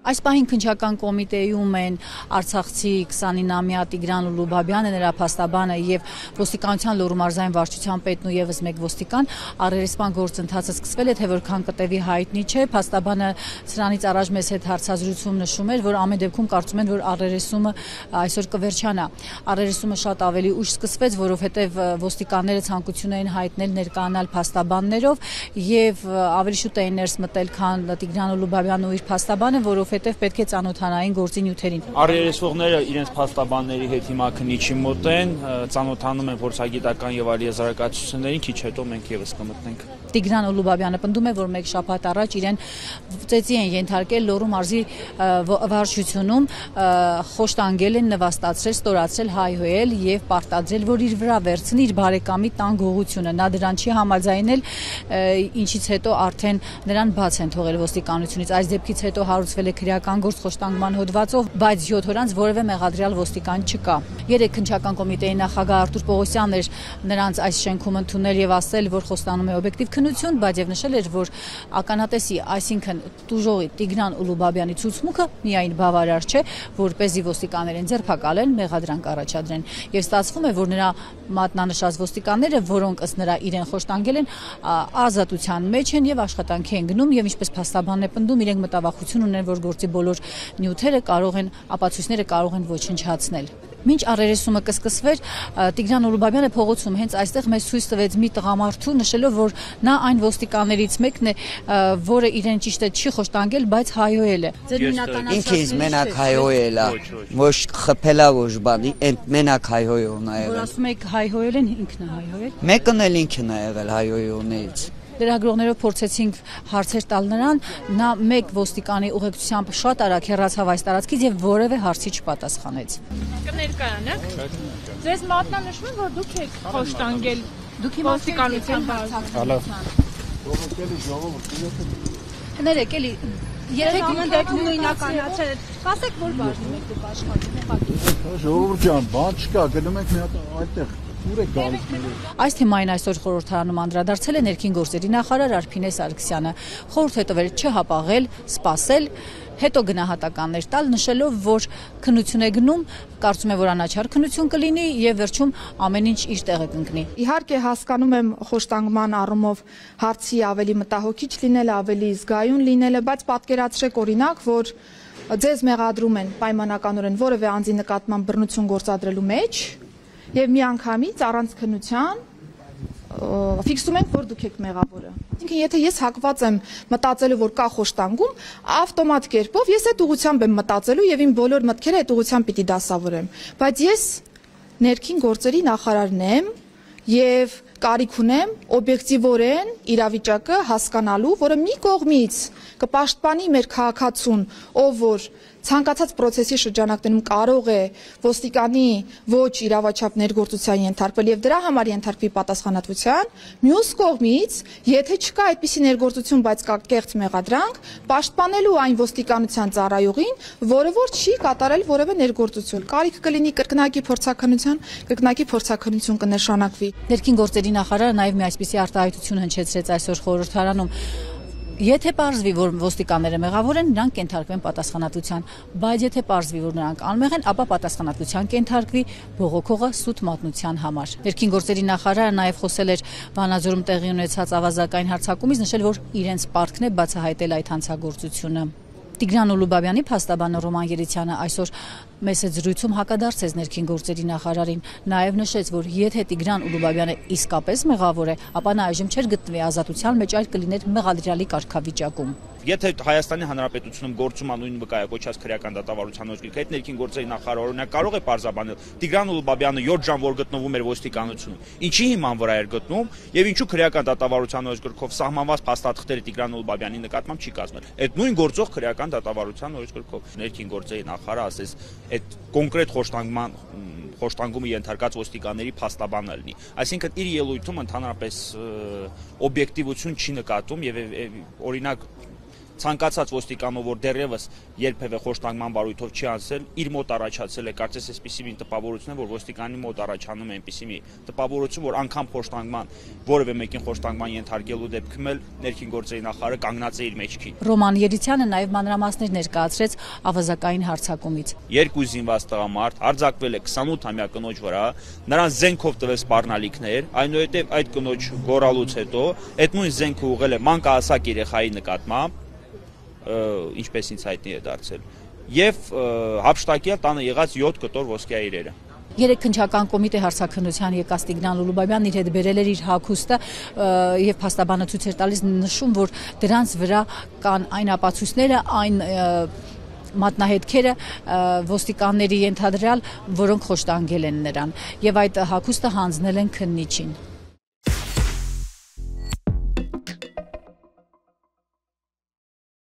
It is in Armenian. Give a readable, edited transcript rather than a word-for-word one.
Այս պահին քննչական կոմիտեում են Արցախցի 29-ամյա Տիգրան Ուլուբաբյանը, նրա փաստաբանը եւ ոստիկանության Լոռու մարզային վարչության պետն ու եւս մեկ ոստիկան։ Առերեսման գործընթացը սկսվել է, թե որքան կտևի հայտնի չէ։ Փաստաբանը սրանից առաջ մեզ հետ հարցազրույցում նշում էր, որ ամեն դեպքում կարծում են, որ առերեսումը այսօր կվերջանա։ Առերեսումը շատ ավելի ուշ սկսվեց, որովհետեւ ոստիկանները ցանկություն էին հայտնել ներկայանալ փաստաբաններով եւ ավելի շուտ էին ներս մտել, քան Տիգրան Ուլուբաբյանն ու իր փաստաբանը, որովհետեւ պետք է ծանոթանային գործի նյութերին։ Առերեսվողները իրենց փաստաբանների հետ հիմա քննիչի մոտ են, ծանոթանում են փորձագիտական եւ այլ եզրակացություններին, քիչ հետո մենք եւս կմտնենք։ Տիգրան Ուլուբաբյանը պնդում է, որ մեկ շաբաթ առաջ իրեն ծեծի են ենթարկել Լոռու մարզի վարչությունում, խոշտանգել են, նվաստացրել, ստորացրել, հայհոյել եւ պարտադրել, որ իր վրա վերցնի իր բարեկամի տան գողությունը։ Նա դրան չի համաձայնել, ինչից հետո արդեն նրան բաց են թողել ոստիկանությունից։ Այս դեպքից հետո հարուցվել է քրեական գործ խոշտանգման հոդվածով, բայց 7 օր անց որևէ մեղադրյալ ոստիկան չկա։ Երեկ քննչական կոմիտեի նախագահ Արտուր Պողոսյանն էր նրանց այս շենքում ընդունել եւ ասել, որ խոստանում է օբյեկտիվ քննություն, բայց եւ նշել էր, որ ականատեսի, այսինքն տուժողի Տիգրան Ուլուբաբյանի ցուցմունքը միայն բավարար չէ, որպեսզի ոստիկաններին ձերբակալեն, մեղադրանք առաջադրեն։ Եվ ստացվում է, որ նրա մատնանշած ոստիկանները, որոնք ըստ նրա իրեն խոշտանգել են, ազատության մեջ են եւ աշխատանքի են գնում եւ ինչպես փաստաբանն է պնդում, իրենք մտավախություն ունեն, որ գործի բոլոր նյութերը կարող են, ապացույցները կարող են ոչնչացնել։ Մինչ առերեսումը կսկսվեր, Տիգրան Ուլուբաբյանը փողոցում հենց այստեղ մեզ ցույց տվեց մի տղամարդու, նշելով, որ նա այն ոստիկաններից մեկն է, որը իրեն ճիշտ է չի խոշտանգել, բայց հայհոյել է։ Ինքը ինձ մենակ հայհոյել է, ոչ խփելա ոչ բանի, այդ մենակ հայհոյողն է եղել։ Որ ասում եք հայհոյել են, ինքն է հայհոյել։ Մեկն էլ ինքն է եղել հայհոյողներից։ Լրագրողներով փորձեցինք հարցեր տալ նրան, նա մեկ ոստիկանի ուղեկցությամբ շատ արագ հեռացավ այս տարածքից եւ որևէ հարցի չպատասխանեց։ Կներկայանաք։ Ձեզ մատնանշում է, որ դուք եք խոշտանգել։ Դուք հիմա ոստիկանության Կներեք, էլի երեք դեպքում նույնականացել։ Ասեք, որ բաժնում եք դուք աշխատում եք։ Ժողովուրդ ջան, բան չկա, գնում եք մի հատ այդտեղ։ Այս թեմային այսօր խորհրդարանում անդրադարձել է ներքին գործերի նախարար Արփինե Սարգսյանը։ Խորհուրդ է տվել չհապաղել, սպասել, հետո գնահատականներ տալ, նշելով, որ քննություն է գնում, կարծում է, որ անաչառ քննություն կլինի եւ վերջում ամեն ինչ իր տեղը կընկնի։ Իհարկե հասկանում եմ խոշտանգման առումով հարցի ավելի մտահոգիչ լինելը, ավելի զգայուն լինելը, բայց պատկերացրեք օրինակ, որ ձեզ մեղադրում են պայմանականորեն որևէ անձի նկատմամբ բռնություն գործադրելու մեջ եւ միանգամից առանց քննության ֆիքսում ենք, որ դուք եք մեղավորը։ Այսինքն, եթե ես հակված եմ մտածելու, որ կա խոշտանգում, ավտոմատ կերպով ես այդ ուղղությամբ եմ մտածելու եւ իմ բոլոր մտքերը այդ ուղղությամբ պիտի դասավորեմ։ Բայց ես ներքին գործերի նախարարն եմ եւ կարիք ունեմ օբյեկտիվորեն իրավիճակը հասկանալու, որը մի կողմից կպաշտպանի մեր քաղաքացուն, ով որ ցանկացած process-ի շրջանակներում կարող է ոստիկանի ոչ իրավաչափ ներգործության ենթարկվել եւ դրա համար ենթարկվի պատասխանատվության, մյուս կողմից, եթե չկա այդպիսի ներգործություն, բայց կա կեղծ մեղադրանք, պաշտպանելու այն ոստիկանության ծառայողին, որը որ չի կատարել որևէ ներգործություն։ Կարիք կլինի կրկնակի փորձաքննություն կնշանակվի։ Ներքին գործերի նախարարը նաեւ մի այսպիսի արտահայտություն հնչեցրեց այսօր խորհրդարանում։ Եթե պարզվի, որ ոստիկանները մեղավոր են, նրանք կենթարկվեն պատասխանատվության, բայց եթե պարզվի, որ նրանք անմեղ են, ապա պատասխանատվության կենթարկվի բողոքողը սուտ մատնության համար։ Ներքին գործերի նախարարը նաև խոսել էր Վանաձորում տեղի ունեցած ավազակային հարձակումից, նշել, որ իրենց պարտքն է բացահայտել այդ հանցագործությունը։ Տիգրան Ուլուբաբյանի փաստաբանը Ռոման Երիցյանը այսօր մեծ զրույցում հակադարձեց ներքին գործերի նախարարին, նաև նշեց, որ եթե Տիգրան Ուլուբաբյանը իսկապես մեղավոր է, ապա նա այժմ չէր գտնվի ազատության մեջ, այլ կլիներ մեղադրյալի կարգավիճակում։ Եթե Հայաստանի Հանրապետությունում գործում է նույն վկայակոչած քրեական դատավարության օրենսգիրքը, այդ ներքին գործերի նախարարը օրինակ կարող է պարզաբանել Տիգրան Ուլուբաբյանը 7 ժամ որ գտնվում էր ոստիկանությունում, ինչի հիման վրա էր գտնում եւ ինչու քրեական դատավարության օրենսգրքով սահմանված փաստաթղթերը Տիգրան Ուլուբաբյանի նկատմամբ չի կազմել։ Այդ նույն գործող քրեական դատավարության օրենսգրքով ներքին գործերի նախարարը ասես այդ կոնկրետ խոշտանգումը ենթարկած ոստիկանների փաստաբանը լինի։ Այսինքն իր ելույթում ընդհանրապես օբյեկտիվություն չի նկատում եւ օրինակ ցանկացած ոստիկանով, որ դեռևս երբևէ խոշտանգման բարույթով չի անցել, իր մոտ առաջացել է, կարծես այսպիսի մի տպավորություն է, որ ոստիկանի մոտ առաջանում է այնպիսի մի տպավորություն, որ անգամ խոշտանգման որևէ մեկին խոշտանգման ենթարկելու դեպքում էլ ներքին գործերի նախարարը կանգնած է իր մեջքի։ Ռոման Երիցյանը նաև մանրամասներ ներկայացրեց ավազակային հարձակումից։ Երկու զինված տղամարդ արձակվել է 28-ամյա կնոջ վրա, նրան զենքով տվել սպառնալիքներ, այնուհետև այդ կնոջ գոռալուց հետո այդ նույն զենքը ուղղել է մանկահասակ երեխայի նկատմամբ, ինչպես ինձ հայտնի է դարձել, եւ հափշտակել տանը եղած 7 կտոր ոսկյա իրերը։ Երեք քննչական կոմիտե հարցաքննության եկած Տիգրան Լուլուբաբյանն իր հետ բերել էր իր հագուստը եւ փաստաբանը ցույց էր տալիս նշում, որ դրանց վրա կան այն ապացույցները, այն մատնահետքերը ոստիկանների ենթադրյալ, որոնք խոշտանգել են նրան եւ այդ հագուստը հանձնել են քննիչին։